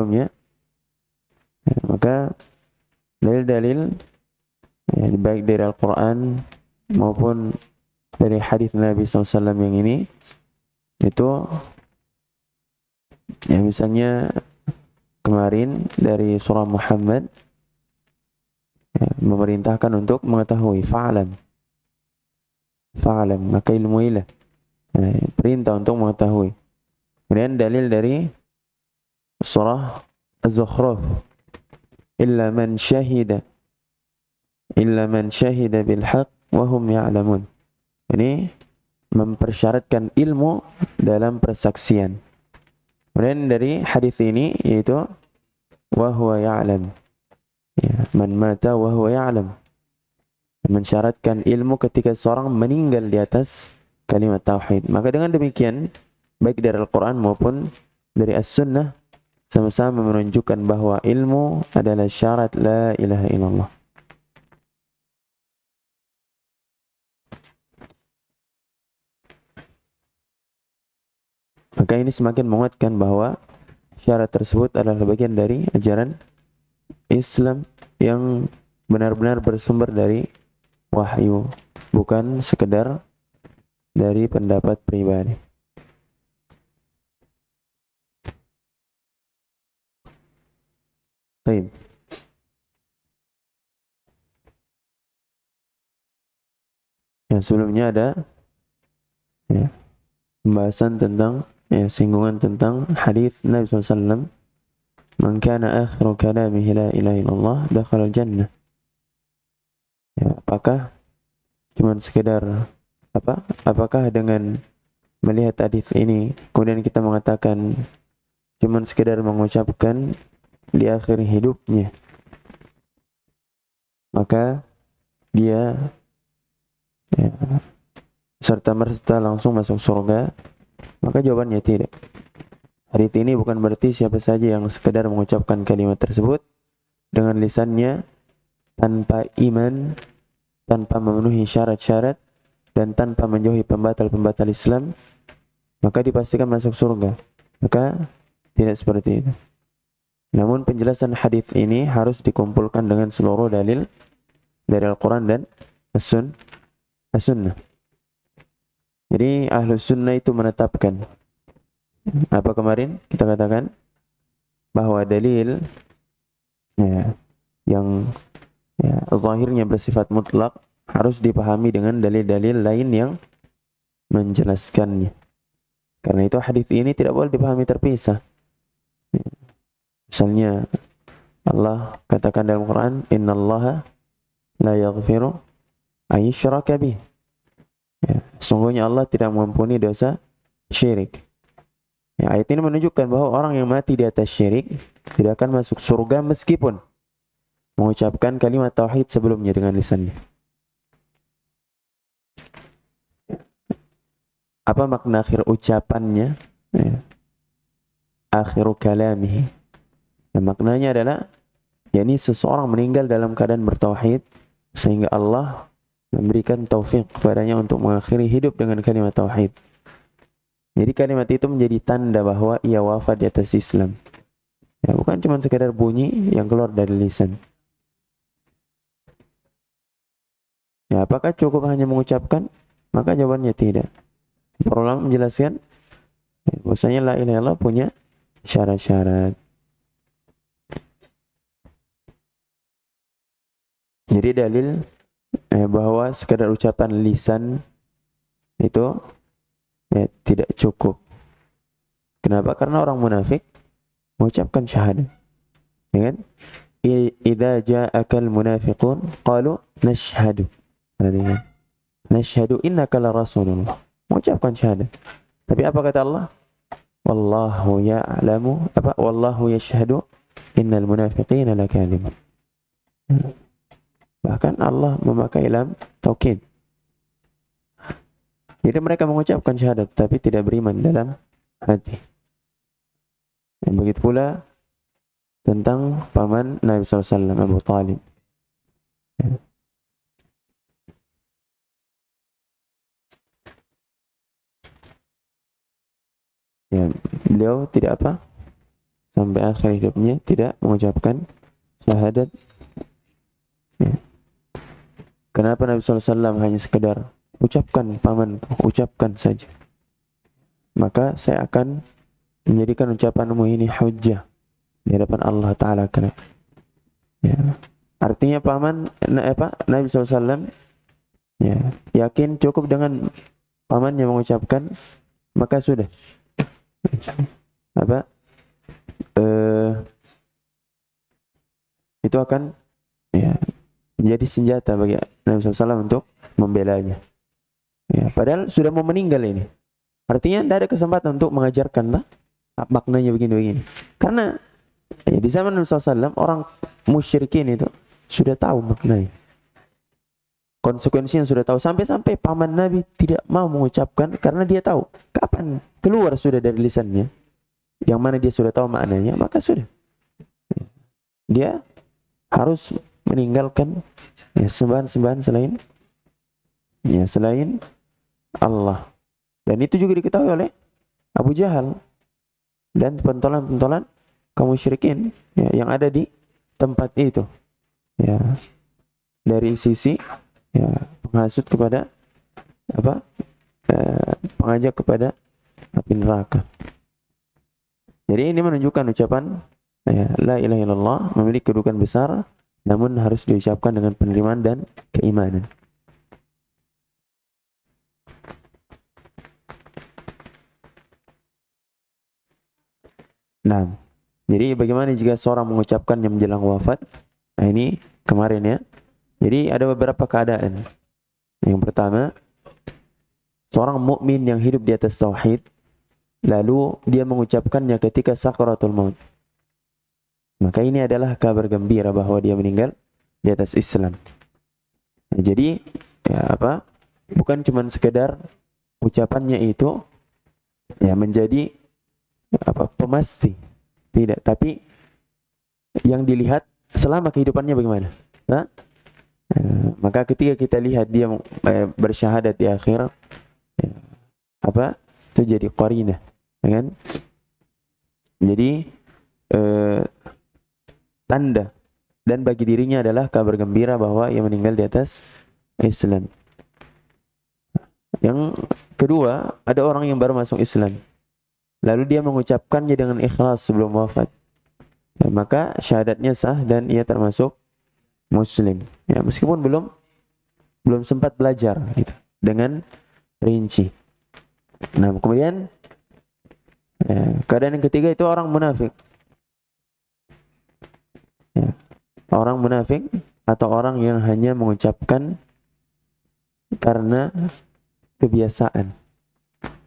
sebelumnya. Maka dalil-dalil baik dari Al-Quran maupun dari hadis Nabi SAW yang ini itu misalnya kemarin dari surah Muhammad memerintahkan untuk mengetahui fa'alam, maka ilmuilah, perintah untuk mengetahui. Kemudian dalil dari surah Az-Zukhruf, illa man syahida bil haqq wa hum ya'lamun. Ini mempersyaratkan ilmu dalam persaksian. Kemudian dari hadis ini yaitu wa huwa ya'lam, man mata wa huwa ya'lam, mensyaratkan ilmu ketika seorang meninggal di atas kalimat tauhid. Maka dengan demikian baik dari Al-Quran maupun dari As-Sunnah sama-sama menunjukkan bahwa ilmu adalah syarat la ilaha illallah. Maka ini semakin menguatkan bahwa syarat tersebut adalah bagian dari ajaran Islam yang benar-benar bersumber dari wahyu, bukan sekedar dari pendapat pribadi. Baik. Yang sebelumnya ada pembahasan tentang singgungan tentang hadis Nabi SAW, man kana akhiru kalamihi la ilaha illallah dakhala al-jannah. Apakah cuman sekedar apakah dengan melihat hadis ini kemudian kita mengatakan cuman sekedar mengucapkan di akhir hidupnya maka dia serta-merta langsung masuk surga? Maka jawabannya tidak. Hadis ini bukan berarti siapa saja yang sekedar mengucapkan kalimat tersebut dengan lisannya tanpa iman, tanpa memenuhi syarat-syarat dan tanpa menjauhi pembatal-pembatal Islam, maka dipastikan masuk surga. Maka tidak seperti itu. Namun penjelasan hadis ini harus dikumpulkan dengan seluruh dalil dari Al-Quran dan As-Sunnah. Jadi Ahlus Sunnah itu menetapkan apa kemarin kita katakan bahwa dalil yang zahirnya bersifat mutlak harus dipahami dengan dalil-dalil lain yang menjelaskannya. Karena itu hadis ini tidak boleh dipahami terpisah. Misalnya Allah katakan dalam Quran, innallaha la yaghfiru ayyushraka bih. Sungguhnya Allah tidak mengampuni dosa syirik. Ayat ini menunjukkan bahwa orang yang mati di atas syirik tidak akan masuk surga meskipun mengucapkan kalimat tauhid sebelumnya dengan lisannya. Apa makna akhir ucapannya? Akhiru kalamihi. Maknanya adalah yakni seseorang meninggal dalam keadaan bertauhid sehingga Allah memberikan taufik kepadanya untuk mengakhiri hidup dengan kalimat tauhid. Jadi kalimat itu menjadi tanda bahwa ia wafat di atas Islam. Bukan cuma sekadar bunyi yang keluar dari lisan. Apakah cukup hanya mengucapkan? Maka jawabannya tidak. Para ulama menjelaskan bahwasanya la ilaha illallah punya syarat-syarat. Jadi dalil bahwa sekadar ucapan lisan itu tidak cukup. Kenapa? Karena orang munafik mengucapkan syahadat. Ya kan? Idza ja'akal munafiqun qalu nashhadu. Nashhadu innaka la rasulullah. Mengucapkan syahadat. Tapi apa kata Allah? Wallahu ya'lamu wallahu yashhadu innal munafiqina lakadzibun. Bahkan Allah memakai lam taukid. Jadi mereka mengucapkan syahadat tapi tidak beriman dalam hati. Dan begitu pula tentang paman Nabi SAW, Abu Talib. Beliau tidak sampai akhir hidupnya tidak mengucapkan syahadat. Ya. Kenapa Nabi SAW hanya sekedar ucapkan paman, ucapkan saja. Maka saya akan menjadikan ucapanmu ini hujjah di hadapan Allah Ta'ala. Ya. Artinya paman, Nabi SAW ya, yakin cukup dengan pamannya mengucapkan, maka sudah. Itu akan ya, menjadi senjata bagi Nabi SAW untuk membelanya. Ya, padahal sudah mau meninggal ini. Artinya tidak ada kesempatan untuk mengajarkan lah maknanya begini-begini. Karena ya, di zaman Nabi SAW orang musyrikin itu sudah tahu maknanya. Konsekuensinya sudah tahu. Sampai-sampai paman Nabi tidak mau mengucapkan karena dia tahu kapan keluar sudah dari lisannya, yang mana dia sudah tahu maknanya, maka sudah. Dia harus meninggalkan ya, sembahan-sembahan selain Allah. Dan itu juga diketahui oleh Abu Jahal dan pentolan-pentolan kaum musyrikin ya, yang ada di tempat itu. Ya, dari sisi ya, penghasut kepada pengajak kepada api neraka. Jadi ini menunjukkan ucapan ya, la ilaha illallah memiliki kedudukan besar, namun harus diucapkan dengan penerimaan dan keimanan. Nah, jadi bagaimana jika seorang mengucapkannya menjelang wafat? Nah, ini kemarin ya. Jadi ada beberapa keadaan. Yang pertama, seorang mukmin yang hidup di atas tauhid, lalu dia mengucapkannya ketika sakaratul maut. Maka ini adalah kabar gembira bahwa dia meninggal di atas Islam. Nah, jadi ya bukan cuma sekedar ucapannya itu ya menjadi pemasti, tidak, tapi yang dilihat selama kehidupannya bagaimana. Nah, maka ketika kita lihat dia bersyahadat di akhir ya, itu jadi qarinah, kan? Jadi tanda dan bagi dirinya adalah kabar gembira bahwa ia meninggal di atas Islam. Yang kedua, ada orang yang baru masuk Islam, lalu dia mengucapkannya dengan ikhlas sebelum wafat, ya, maka syahadatnya sah dan ia termasuk Muslim. Ya, meskipun belum sempat belajar gitu, dengan rinci. Nah, kemudian keadaan yang ketiga itu orang munafik. Ya, orang munafik atau orang yang hanya mengucapkan karena kebiasaan,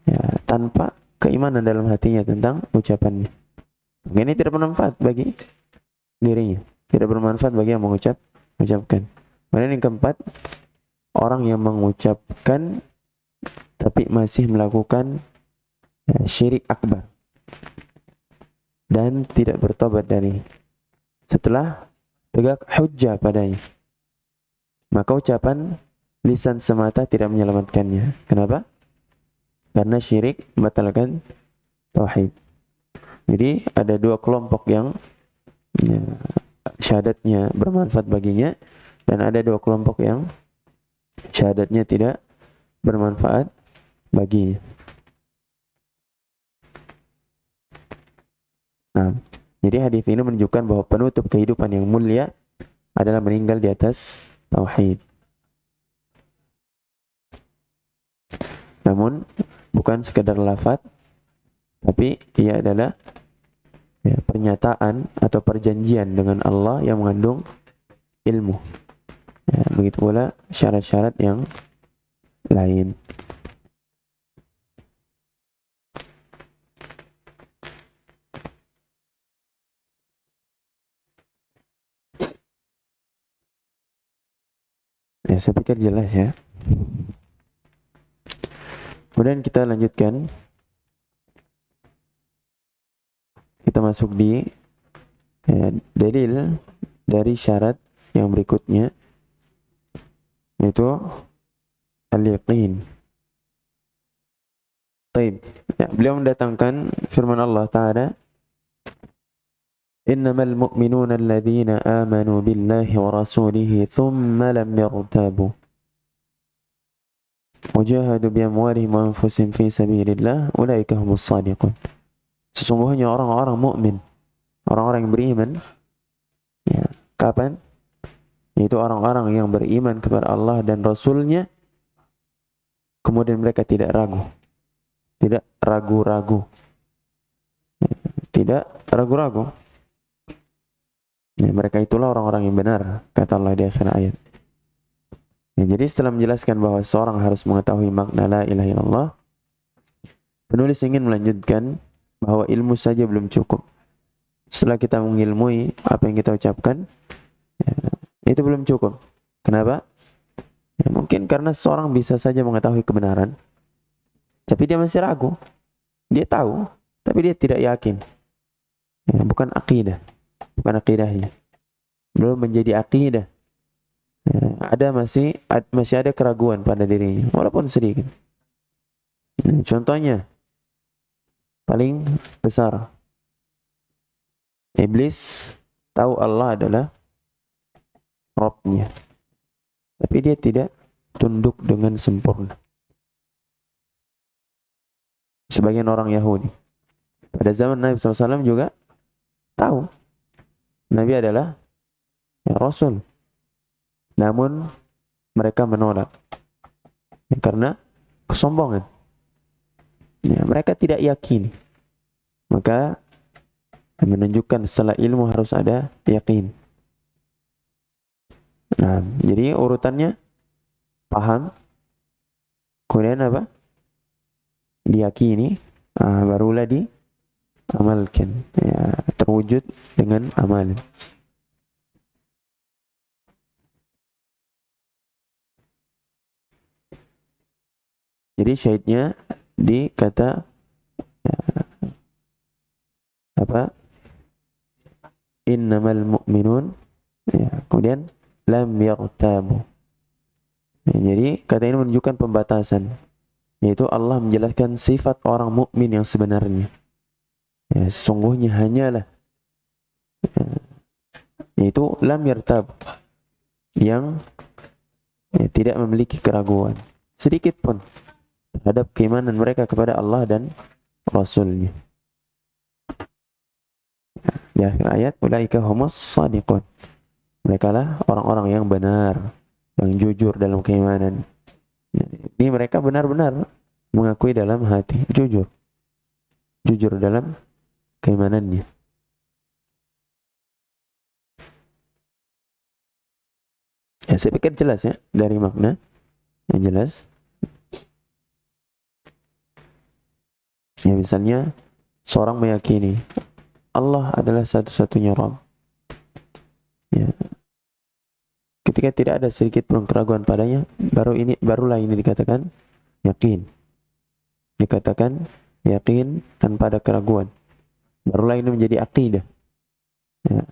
ya, tanpa keimanan dalam hatinya tentang ucapannya. Ini tidak bermanfaat bagi dirinya, tidak bermanfaat bagi yang mengucapkan. Kemudian yang keempat, orang yang mengucapkan tapi masih melakukan syirik akbar dan tidak bertobat dari setelah tegak hujjah padanya, maka ucapan lisan semata tidak menyelamatkannya. Kenapa? Karena syirik membatalkan tauhid. Jadi ada dua kelompok yang ya, syahadatnya bermanfaat baginya, dan ada dua kelompok yang syahadatnya tidak bermanfaat baginya. Nah, jadi hadis ini menunjukkan bahwa penutup kehidupan yang mulia adalah meninggal di atas tauhid. Namun bukan sekedar lafaz, tapi ia adalah ya, pernyataan atau perjanjian dengan Allah yang mengandung ilmu. Ya, begitu pula syarat-syarat yang lain. Ya, saya pikir jelas ya. Kemudian kita lanjutkan. Kita masuk di dalil dari syarat yang berikutnya, yaitu al-yaqin. Baik. Ya, beliau mendatangkan firman Allah Ta'ala, Innamal mu'minuna alladhina amanu billahi wa rasulihi thumma lam yartabu wajahadu bi amwalihim wa anfusihim fi sabilillah ulaika humus shadiqun. Sesungguhnya orang-orang mukmin, orang-orang yang beriman, ya, kapan? Yaitu orang-orang yang beriman kepada Allah dan Rasul-Nya, kemudian mereka tidak ragu, tidak ragu-ragu, tidak ragu-ragu. Ya, mereka itulah orang-orang yang benar, kata Allah di akhir ayat. Ya, jadi setelah menjelaskan bahwa seorang harus mengetahui makna la ilaha illallah, penulis ingin melanjutkan bahwa ilmu saja belum cukup. Setelah kita mengilmui apa yang kita ucapkan, ya, itu belum cukup. Kenapa? Ya, mungkin karena seorang bisa saja mengetahui kebenaran, tapi dia masih ragu. Dia tahu, tapi dia tidak yakin. Ya, bukan akidah, bukan akidahnya. Belum menjadi akidah. Ya, masih ada keraguan pada dirinya, walaupun sedikit. Contohnya paling besar, iblis tahu Allah adalah Rabb-nya, tapi dia tidak tunduk dengan sempurna. Sebagian orang Yahudi pada zaman Nabi SAW juga tahu Nabi adalah Rasul, namun mereka menolak karena kesombongan. Ya, mereka tidak yakin. Maka menunjukkan setelah ilmu harus ada yakin. Nah, jadi urutannya paham, kemudian apa? Diyakini, barulah diamalkan. Ya, terwujud dengan amalan. Jadi syahidnya di kata apa? Innamal mu'minun, ya, kemudian lam yartabu. Ya, jadi kata ini menunjukkan pembatasan, yaitu Allah menjelaskan sifat orang mukmin yang sebenarnya. Ya, sesungguhnya hanyalah, ya, yaitu lam yartab, yang ya, tidak memiliki keraguan sedikit pun terhadap keimanan mereka kepada Allah dan Rasul-Nya. Di akhir ayat, ulaika humus shadiqun. Mereka lah orang-orang yang benar, yang jujur dalam keimanan. Ini mereka benar-benar mengakui dalam hati, jujur dalam keimanannya. Ya, saya pikir jelas ya dari makna yang jelas. Ya, misalnya seorang meyakini Allah adalah satu-satunya Rabb. Ya. Ketika tidak ada sedikit pun keraguan padanya, barulah ini dikatakan yakin. Dikatakan yakin tanpa ada keraguan. Barulah ini menjadi akidah. Ya.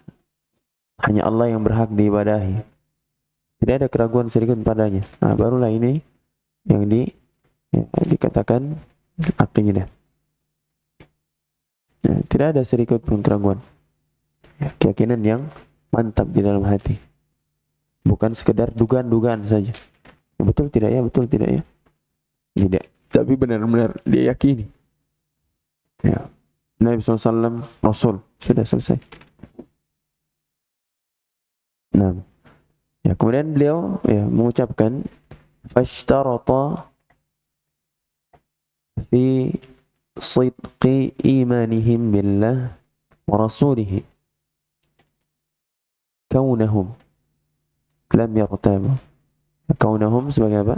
Hanya Allah yang berhak diibadahi. Tidak ada keraguan sedikit padanya. Nah, barulah ini yang dikatakan akidah. Ya, tidak ada sedikit pun keraguan. Ya, keyakinan yang mantap di dalam hati. Bukan sekedar dugaan-dugaan saja. Ya, betul tidak ya? Betul tidak ya? Tidak. Tapi benar-benar dia yakini. Ya. Nabi SAW Rasul. Sudah selesai. Nah. Ya, kemudian beliau ya mengucapkan fashtarata fi sidqi imanihim billah wa rasulihi kaunahum lam yartabu. Kaunahum sebagai apa?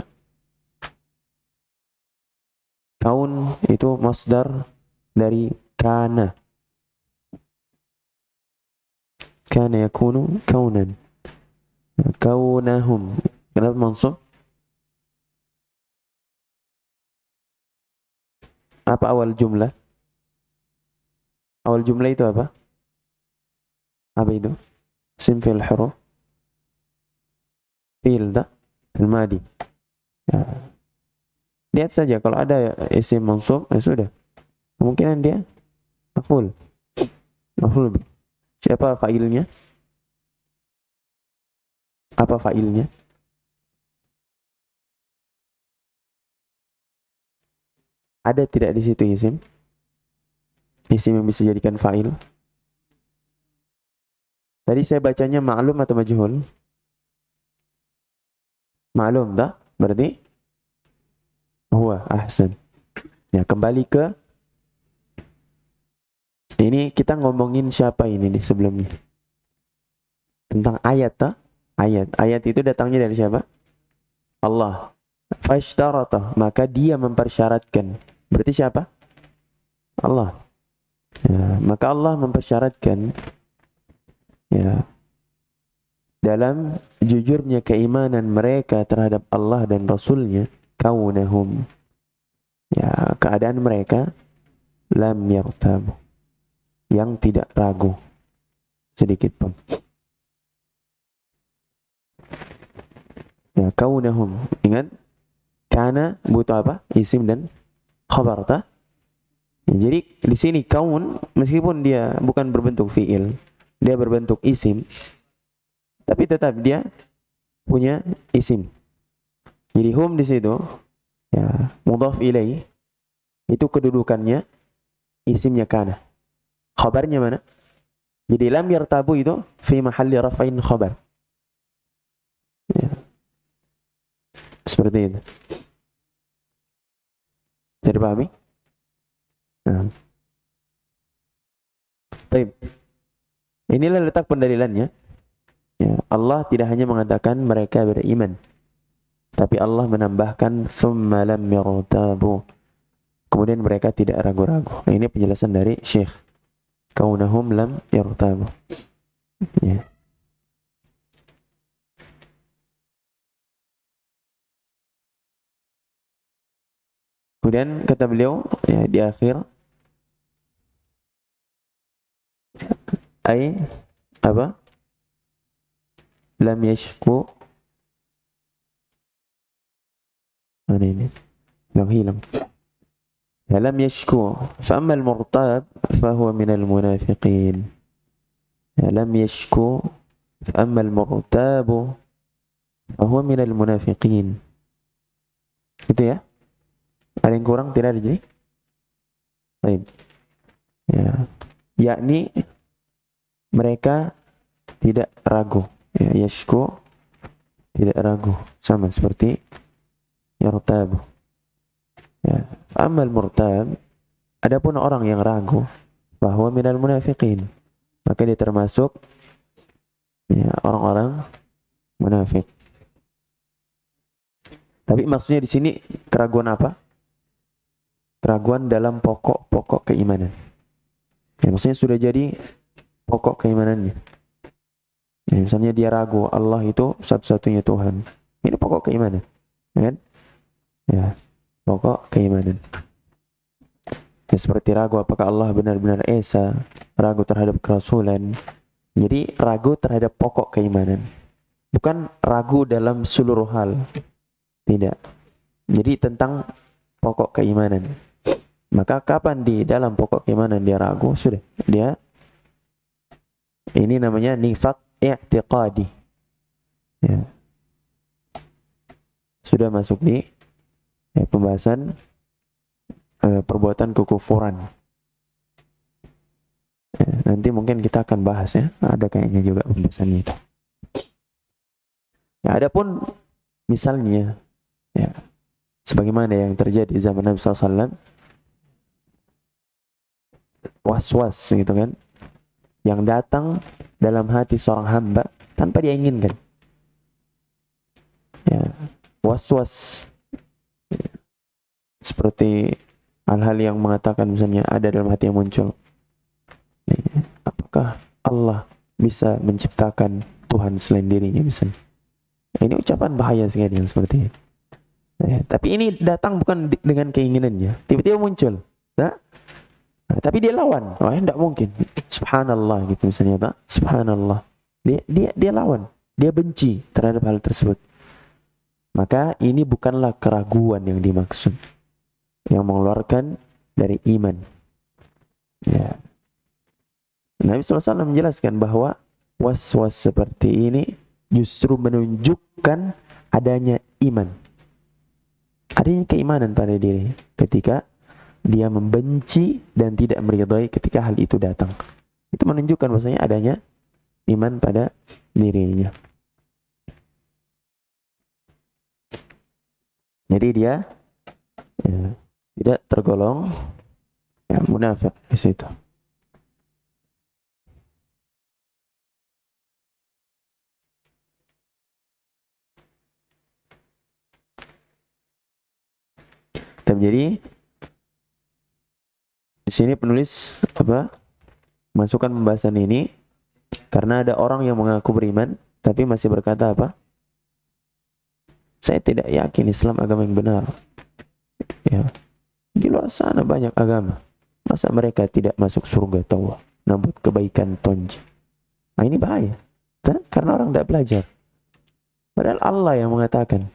Kaun itu masdar dari kana. Kana yakunu kaunan. Kaunahum. Kenapa mansub? Apa awal jumlah? Awal jumlah itu apa? Apa itu? Sim fil huruf. Fil dah. Al-madi. Ya. Lihat saja kalau ada isim mansub, ya sudah. Kemungkinan dia maf'ul. Maf'ul. Siapa fa'ilnya? Apa fa'ilnya? Ada tidak di situ isim? Isim yang bisa jadikan fa'il. Tadi saya bacanya ma'lum atau majhul? Ma'lum tak? Berarti huwa ahsan. Ya, kembali ke ini kita ngomongin siapa ini di sebelumnya? Tentang ayat tak? Ayat. Ayat itu datangnya dari siapa? Allah. Fashtarata, maka dia mempersyaratkan. Berarti siapa? Allah. Ya, maka Allah mempersyaratkan ya dalam jujurnya keimanan mereka terhadap Allah dan Rasulnya, kaunahum, ya keadaan mereka lam yartabu, yang tidak ragu sedikit pun. Ya, kaunahum, ingat kana butuh apa? Isim dan khabar ta? Ya, jadi di sini kaun meskipun dia bukan berbentuk fiil, dia berbentuk isim, tapi tetap dia punya isim. Jadi hum di situ ya mudhaf ilaih itu kedudukannya isimnya kana. Khabarnya mana? Jadi lam yartabu itu fi mahalli raf'in khabar. Ya, seperti itu. Jadi pahami? Nah. Baik. Inilah letak pendalilannya. Ya, Allah tidak hanya mengatakan mereka beriman, tapi Allah menambahkan thumma lam yartabu. Kemudian mereka tidak ragu-ragu. Nah, ini penjelasan dari Syekh. Kaunahum lam yartabu. Ya. Kemudian kata beliau ya, di akhir ay apa? Lam yashku. Ini hilang. Ya, lam yashku. Fa amma al-murtab fa huwa min al-munafiqin. Ya, lam yashku. Fa amma al-murtab fa huwa min al-munafiqin. Gitu ya? Ada yang kurang tidak ada jadi? Baik. Ya. Yakni mereka tidak ragu. Ya, yashku tidak ragu, sama seperti yartab. Ya, fa'amal murtab, adapun orang yang ragu bahwa minal munafiqin, maka dia termasuk ya, orang-orang munafik. Tapi maksudnya di sini keraguan apa? Keraguan dalam pokok-pokok keimanan. Ya, maksudnya sudah jadi pokok keimanannya. Ya, misalnya dia ragu Allah itu satu-satunya Tuhan. Ini pokok keimanan, kan? Ya, pokok keimanan. Ya, seperti ragu apakah Allah benar-benar esa, ragu terhadap kerasulan. Jadi ragu terhadap pokok keimanan, bukan ragu dalam seluruh hal. Tidak. Jadi tentang pokok keimanan. Maka kapan di dalam pokok keimanan dia ragu, sudah dia ini namanya nifaq i'tiqadi. Ya. Sudah masuk di pembahasan perbuatan kekufuran. Ya, nanti mungkin kita akan bahas ya. Ada kayaknya juga pembahasannya itu. Ya, adapun misalnya ya, sebagaimana yang terjadi di zaman Nabi SAW, was-was gitu kan, yang datang dalam hati seorang hamba tanpa dia inginkan. Ya, was-was ya, seperti hal-hal yang mengatakan misalnya ada dalam hati yang muncul. Ya, apakah Allah bisa menciptakan Tuhan selain dirinya misalnya? Ini ucapan bahaya sekali yang seperti ini. Ya, tapi ini datang bukan dengan keinginannya, tiba-tiba muncul. Nah, tapi dia lawan. Oh, tidak mungkin. Subhanallah gitu misalnya, tak? Subhanallah. Dia lawan. Dia benci terhadap hal tersebut. Maka ini bukanlah keraguan yang dimaksud, yang mengeluarkan dari iman. Ya. Nabi SAW menjelaskan bahwa was-was seperti ini justru menunjukkan adanya iman. Adanya keimanan pada diri ketika dia membenci dan tidak meridhai ketika hal itu datang. Itu menunjukkan bahwasanya adanya iman pada dirinya. Jadi dia tidak tergolong munafik di situ. Jadi di sini penulis masukkan pembahasan ini karena ada orang yang mengaku beriman tapi masih berkata apa? Saya tidak yakin Islam agama yang benar. Ya. Di luar sana banyak agama. Masa mereka tidak masuk surga tahu? Namun kebaikan tonji. Nah, ini bahaya. Karena orang tidak belajar. Padahal Allah yang mengatakan.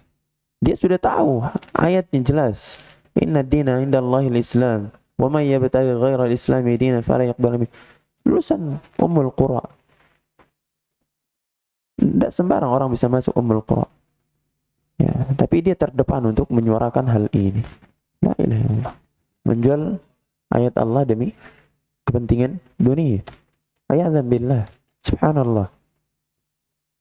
Dia sudah tahu ayatnya jelas. Inna dina indallahil Islam. Wa may yabtaghi ghairal Islami dinan fala yuqbal minhu. Lulusan Ummul Qura. Tidak sembarang orang bisa masuk Ummul Qura. Ya, tapi dia terdepan untuk menyuarakan hal ini. La ilaha illallah. Menjual ayat Allah demi kepentingan dunia. Ayatan billah. Subhanallah.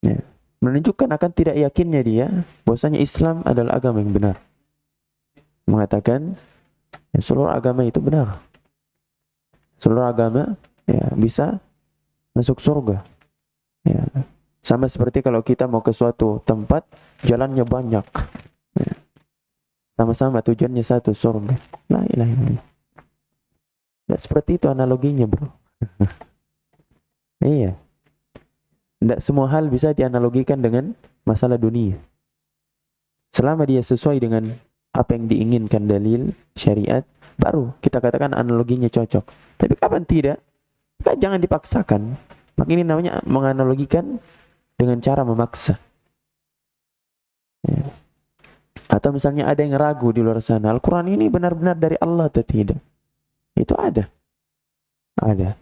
Ya. Menunjukkan akan tidak yakinnya dia bahwasanya Islam adalah agama yang benar. Mengatakan ya, seluruh agama itu benar. Seluruh agama ya, bisa masuk surga. Ya. Sama seperti kalau kita mau ke suatu tempat, jalannya banyak. Ya. Sama-sama tujuannya satu, surga. La ilaha illallah. Tidak seperti itu analoginya, bro. Iya. Tidak semua hal bisa dianalogikan dengan masalah dunia. Selama dia sesuai dengan apa yang diinginkan dalil, syariat, baru kita katakan analoginya cocok. Tapi kapan tidak? Jangan dipaksakan. Maka ini namanya menganalogikan dengan cara memaksa. Ya. Atau misalnya ada yang ragu di luar sana, Al-Quran ini benar-benar dari Allah atau tidak? Itu ada. Ada.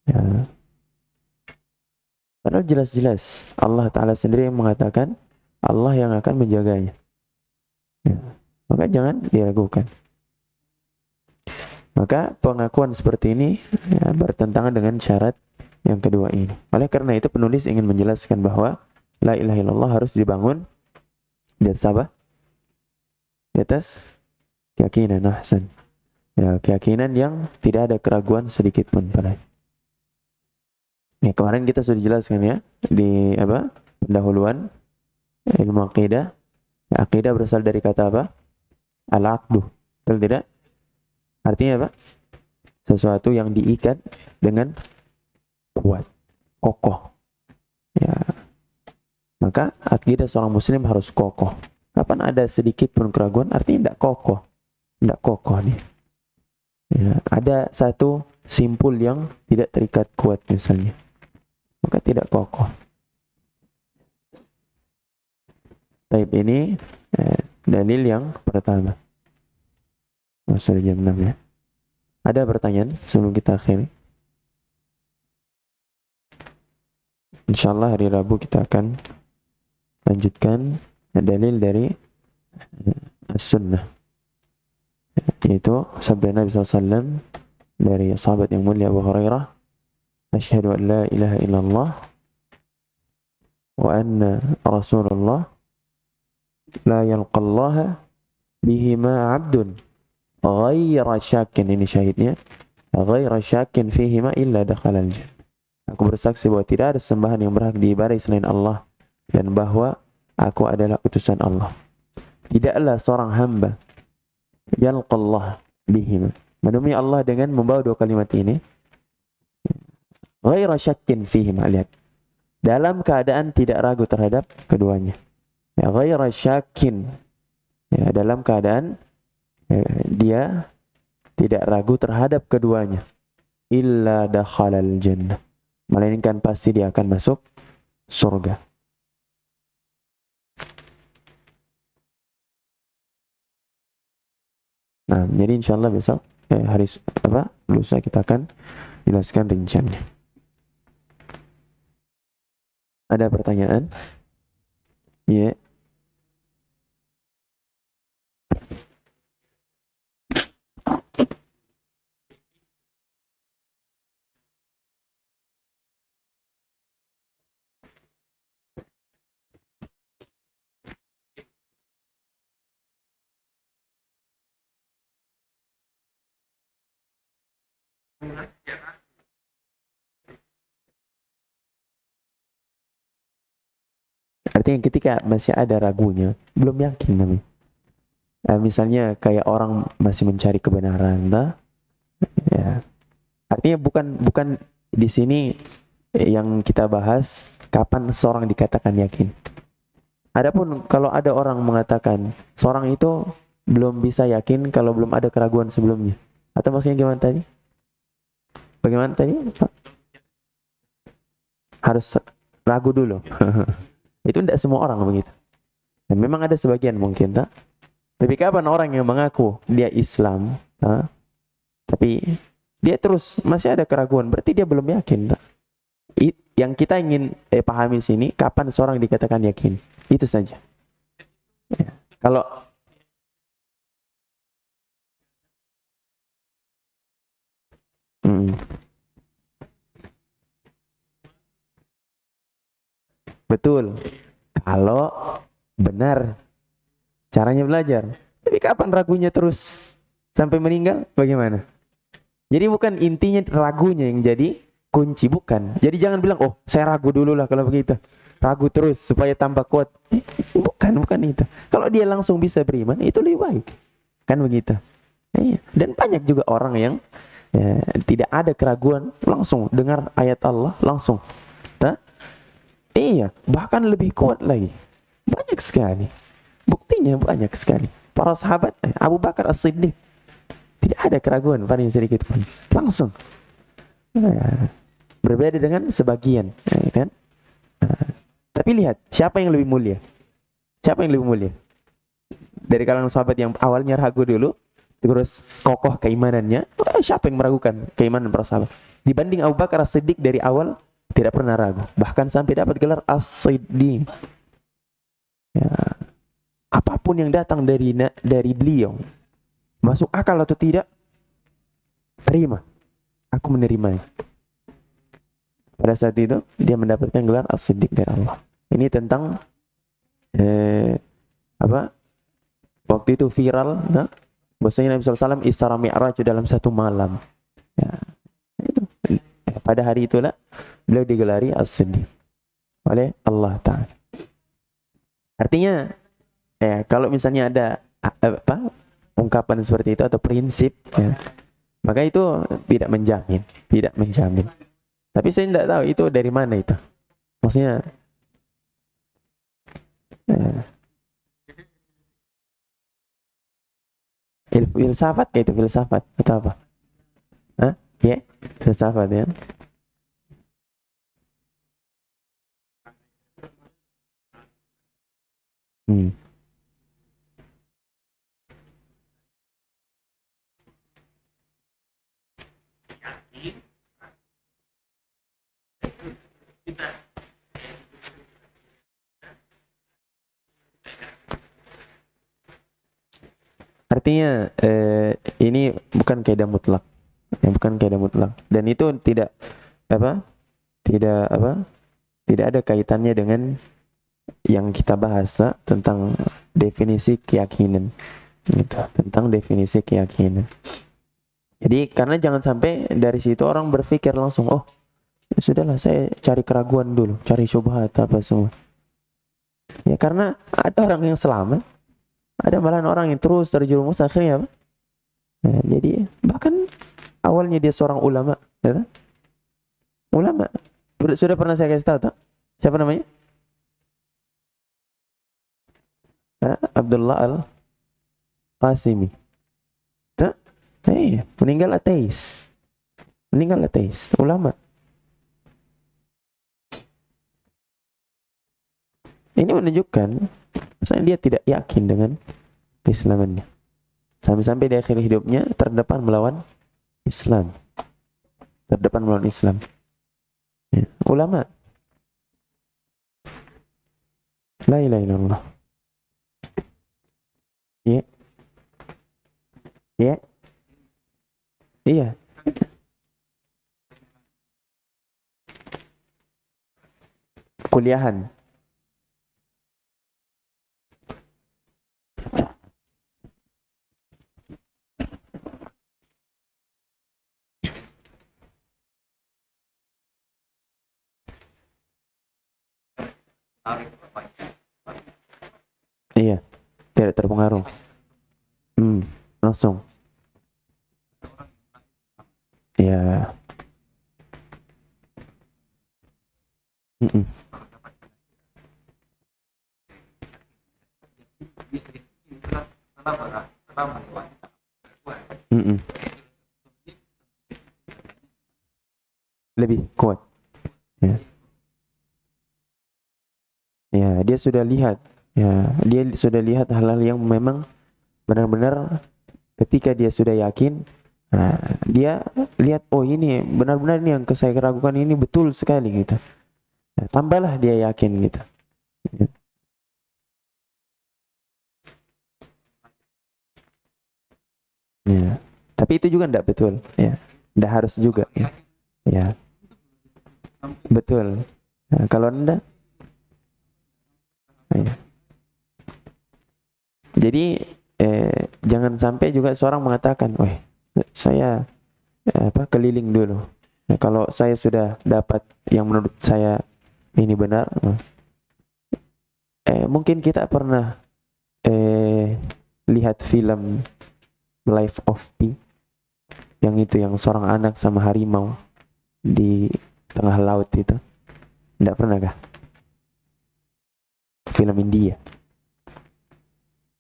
Ya. Padahal jelas-jelas Allah Ta'ala sendiri yang mengatakan Allah yang akan menjaganya. Ya. Maka jangan diragukan. Maka pengakuan seperti ini ya, bertentangan dengan syarat yang kedua ini. Oleh karena itu penulis ingin menjelaskan bahwa la ilaha illallah harus dibangun di atas apa? Di atas keyakinan. Ahsan. Ya, keyakinan yang tidak ada keraguan sedikit pun padanya. Ya, kemarin kita sudah jelaskan ya di pendahuluan ilmu akidah. Ya, akidah berasal dari kata apa? Al-aqdu. Betul tidak? Artinya apa? Sesuatu yang diikat dengan kuat, kokoh. Ya. Maka akidah seorang muslim harus kokoh. Kapan ada sedikit pun keraguan, artinya tidak kokoh. Tidak kokoh nih. Ya. Ada satu simpul yang tidak terikat kuat misalnya. Maka tidak kokoh. Baik, ini dalil yang pertama. Sudah jam 6 ya. Ada pertanyaan sebelum kita akhiri? Insyaallah hari Rabu kita akan lanjutkan dalil dari as-sunnah, yaitu sabda Nabi SAW dari sahabat yang mulia Abu Hurairah, asyhadu an la ilaha illallah wa anna Rasulullah la yalqallaha bihima abdun ghaira syakin, ini syahidnya, ghaira syakin fihima illa dakhalal jannah. Aku bersaksi bahwa tidak ada sembahan yang berhak diibadahi selain Allah dan bahwa aku adalah utusan Allah. Tidaklah seorang hamba yalqallah bihima, menemui Allah dengan membawa dua kalimat ini, ghaira syakin fihima, lihat, dalam keadaan tidak ragu terhadap keduanya. Ya, ghaira syakin, ya, dalam keadaan dia tidak ragu terhadap keduanya, illa dakhalal jannah, melainkan pasti dia akan masuk surga. Nah, jadi insyaallah besok hari lusa kita akan jelaskan rinciannya. Ada pertanyaan? Iya. Artinya ketika masih ada ragunya, belum yakin namanya. Misalnya kayak orang masih mencari kebenaran, nah, ya. Artinya bukan di sini yang kita bahas kapan seorang dikatakan yakin. Adapun kalau ada orang mengatakan seorang itu belum bisa yakin kalau belum ada keraguan sebelumnya. Atau maksudnya gimana tadi? Bagaimana tadi? Harus ragu dulu. Itu tidak semua orang begitu. Dan memang ada sebagian mungkin, tak? Tapi kapan orang yang mengaku dia Islam, tapi dia terus masih ada keraguan, berarti dia belum yakin, tak? Yang kita ingin pahami sini, kapan seorang dikatakan yakin? Itu saja. Ya. Kalau betul, kalau benar caranya belajar. Tapi kapan ragunya terus sampai meninggal? Bagaimana? Jadi bukan intinya ragunya yang jadi kunci, bukan. Jadi jangan bilang, oh saya ragu dulu lah kalau begitu. Ragu terus supaya tambah kuat. Bukan itu. Kalau dia langsung bisa beriman, itu lebih baik. Kan begitu. Dan banyak juga orang yang tidak ada keraguan, langsung dengar ayat Allah, langsung. Nah, bahkan lebih kuat lagi. Banyak sekali. Buktinya banyak sekali. Para sahabat, Abu Bakar As-Siddiq, tidak ada keraguan paling sedikit pun. Langsung. Berbeda dengan sebagian, kan? Tapi lihat, siapa yang lebih mulia? Siapa yang lebih mulia? Dari kalangan sahabat yang awalnya ragu dulu, terus kokoh keimanannya, siapa yang meragukan keimanan para sahabat? Dibanding Abu Bakar As-Siddiq dari awal tidak pernah ragu, bahkan sampai dapat gelar As-Siddiq. Ya. Apapun yang datang dari beliau, masuk akal atau tidak, terima. Aku menerimanya. Pada saat itu dia mendapatkan gelar As-Siddiq dari Allah. Ini tentang waktu itu viral, bahwasanya Nabi SAW Isra Mi'raj dalam satu malam. Ya, itu. Pada hari itulah beliau digelari As-Siddiq oleh Allah Ta'ala. Artinya, kalau misalnya ada ungkapan seperti itu atau prinsip, maka itu tidak menjamin. Tapi saya tidak tahu itu dari mana itu. Maksudnya, filsafat kayak itu, filsafat atau apa? Ya, filsafat ya. Artinya ini bukan kaidah mutlak, bukan kaidah mutlak, dan itu tidak ada kaitannya dengan yang kita bahas tentang definisi keyakinan, gitu, tentang definisi keyakinan. Jadi karena jangan sampai dari situ orang berpikir langsung, oh ya sudahlah saya cari keraguan dulu, cari syubhat apa semua. Ya karena ada orang yang selamat, ada malahan orang yang terus terjerumus akhirnya apa? Jadi bahkan awalnya dia seorang ulama, ya? Ulama. Sudah pernah saya kasih tahu, tak? Siapa namanya? Abdullah Al-Qasimi. Tak? Meninggal ateis. Ulama. Ini menunjukkan misalnya dia tidak yakin dengan keislamannya. Sampai-sampai di akhir hidupnya terdepan melawan Islam. terdepan melawan Islam. Ya. Ulama. La ilaha illallah. Ya. Ya. Iya. Kuliahan. Iya, tidak terpengaruh. Langsung. Ya. Mm-mm. Mm-mm. Lebih kuat. Ya. Ya, dia sudah lihat. Ya, dia sudah lihat hal-hal yang memang benar-benar ketika dia sudah yakin, nah, dia lihat, oh ini benar-benar ini yang saya ragukan ini betul sekali gitu. Nah, tambahlah dia yakin gitu. Ya. Tapi itu juga tidak betul. Ya, tidak harus juga. Ya, ya. Betul. Nah, kalau anda, ya. Jadi jangan sampai juga seorang mengatakan, wah saya keliling dulu. Nah, kalau saya sudah dapat yang menurut saya ini benar, mungkin kita pernah lihat film Life of Pi, yang itu yang seorang anak sama harimau di tengah laut itu. Tidak pernah kah? Film India.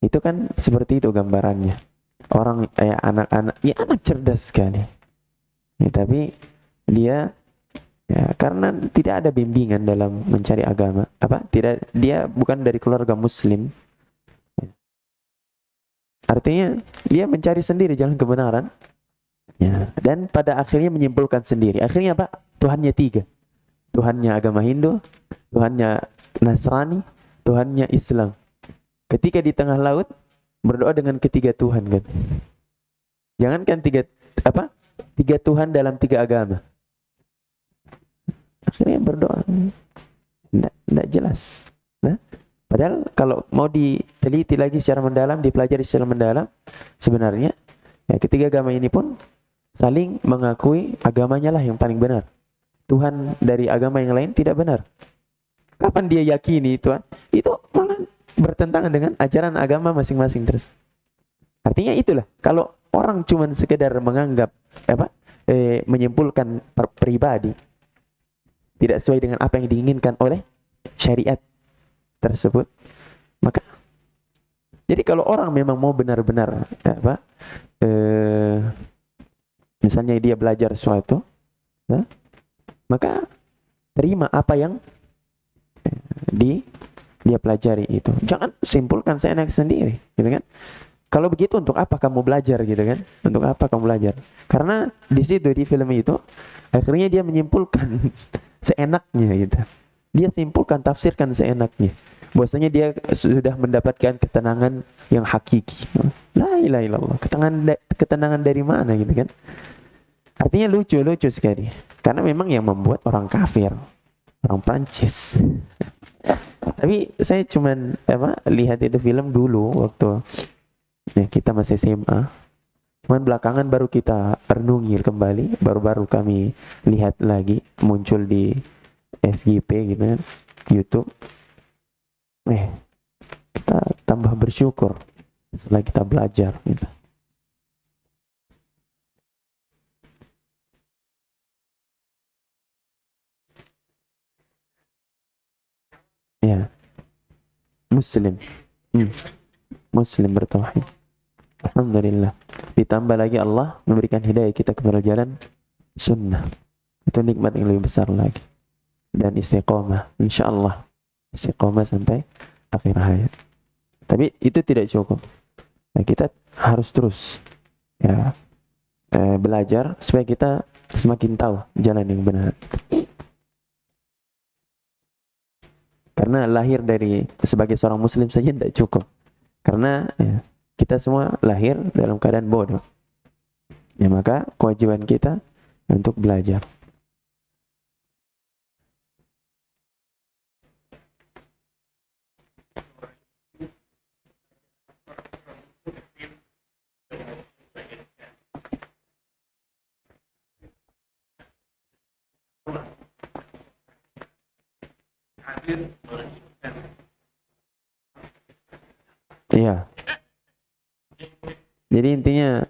Itu kan seperti itu gambarannya. Orang anak-anak, ya anak cerdas sekali. Ya, tapi dia ya, karena tidak ada bimbingan dalam mencari agama. Tidak, dia bukan dari keluarga muslim. Artinya dia mencari sendiri jalan kebenaran. Ya, dan pada akhirnya menyimpulkan sendiri. Akhirnya apa? Tuhannya tiga. Tuhannya agama Hindu, Tuhannya Nasrani, Tuhannya Islam. Ketika di tengah laut berdoa dengan ketiga Tuhan kan. Jangankan tiga Tuhan dalam tiga agama. Akhirnya berdoa. Tidak jelas. Nah, padahal kalau mau diteliti lagi secara mendalam, dipelajari secara mendalam, sebenarnya ya, ketiga agama ini pun saling mengakui agamanya lah yang paling benar. Tuhan dari agama yang lain tidak benar. Kapan dia yakini Tuhan? Itu malah bertentangan dengan ajaran agama masing-masing terus. Artinya itulah, kalau orang cuma sekedar menganggap menyimpulkan pribadi tidak sesuai dengan apa yang diinginkan oleh syariat tersebut, maka jadi kalau orang memang mau benar-benar misalnya dia belajar sesuatu, maka terima apa yang dia pelajari itu. Jangan simpulkan seenak sendiri, gitu kan? Kalau begitu untuk apa kamu belajar gitu kan? Untuk apa kamu belajar? Karena di situ di film itu akhirnya dia menyimpulkan seenaknya gitu. Dia simpulkan, tafsirkan seenaknya. Bahwasanya dia sudah mendapatkan ketenangan yang hakiki. La ilaha illallah. Ketenangan dari mana gitu kan? Artinya lucu sekali. Karena memang yang membuat orang kafir, orang Prancis. Tapi saya cuman lihat itu film dulu waktu kita masih SMA. Cuman belakangan baru kita renungi kembali, baru-baru kami lihat lagi muncul di FYP gitu kan, YouTube. Kita tambah bersyukur setelah kita belajar gitu. Ya, Muslim. Muslim bertauhid. Alhamdulillah. Ditambah lagi Allah memberikan hidayah kita kepada jalan sunnah. Itu nikmat yang lebih besar lagi. Dan istiqomah, insyaallah istiqomah sampai akhir hayat. Tapi itu tidak cukup. Nah, kita harus terus belajar supaya kita semakin tahu jalan yang benar. Karena lahir dari sebagai seorang muslim saja tidak cukup. Karena ya, kita semua lahir dalam keadaan bodoh. Ya, maka kewajiban kita untuk belajar. Iya. Jadi intinya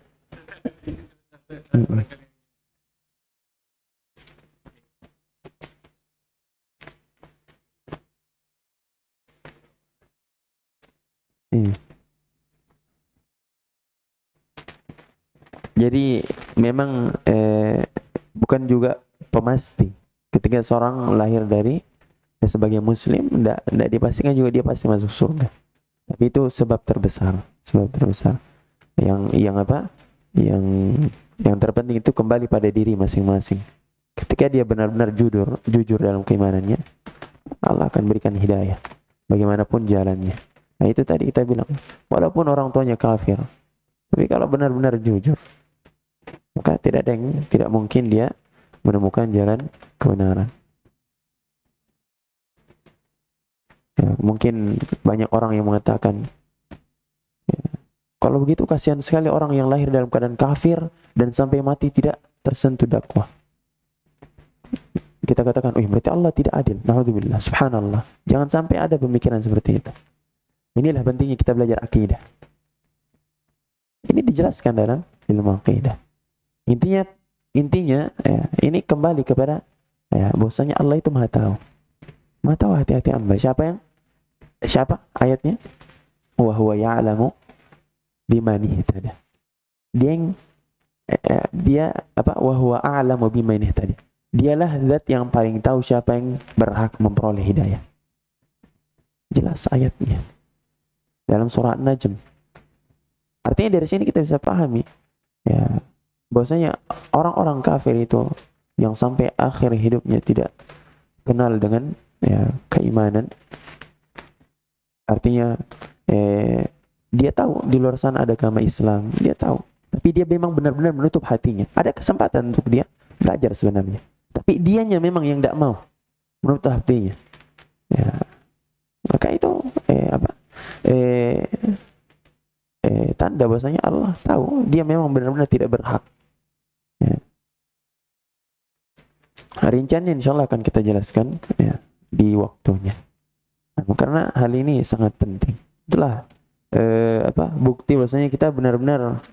iya. Jadi memang bukan juga pemasti ketika seorang lahir dari sebagai muslim, tidak dipastikan juga dia pasti masuk surga. Tapi itu sebab terbesar yang apa? Yang terpenting itu kembali pada diri masing-masing. Ketika dia benar-benar jujur dalam keimanannya, Allah akan berikan hidayah bagaimanapun jalannya. Nah, itu tadi kita bilang, walaupun orang tuanya kafir, tapi kalau benar-benar jujur, maka tidak mungkin dia menemukan jalan kebenaran. Ya, mungkin banyak orang yang mengatakan, ya, kalau begitu kasihan sekali orang yang lahir dalam keadaan kafir dan sampai mati tidak tersentuh dakwah. Kita katakan, berarti Allah tidak adil. Naudzubillah, subhanallah. Jangan sampai ada pemikiran seperti itu. Inilah pentingnya kita belajar akidah. Ini dijelaskan dalam ilmu akidah. Intinya ya, ini kembali kepada bahwasanya Allah itu Maha tahu. Maha tahu hati-hati hamba. Siapa ayatnya? Wa huwa ya'lamu biman ihtada. Dia apa? Wa huwa a'lamu biman ihtada. Dialah zat yang paling tahu siapa yang berhak memperoleh hidayah. Jelas ayatnya dalam surah An-Najm. Artinya dari sini kita bisa pahami ya bahwasanya orang-orang kafir itu yang sampai akhir hidupnya tidak kenal dengan keimanan, artinya dia tahu di luar sana ada agama Islam, dia tahu, tapi dia memang benar-benar menutup hatinya. Ada kesempatan untuk dia belajar sebenarnya, tapi dianya memang yang tidak mau menutup hatinya. Ya, maka itu tanda bahwasanya Allah tahu dia memang benar-benar tidak berhak. Ya. Rinciannya insya Allah akan kita jelaskan di waktunya. Karena hal ini sangat penting. Itulah bukti bahwasanya kita benar-benar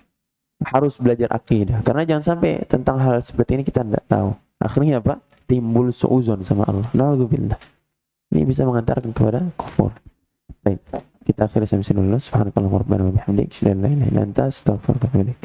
harus belajar akidah. Karena jangan sampai tentang hal seperti ini kita tidak tahu. Akhirnya apa? Timbul suuzon sama Allah. Naudzubillah. Ini bisa mengantarkan kepada kufur. Baik, kita akhiri sampai sini dulu. Subhanakallahumma rabbana wa bihamdika, asyhadu an la ilaha illa anta, astaghfiruka wa atubu ilaik.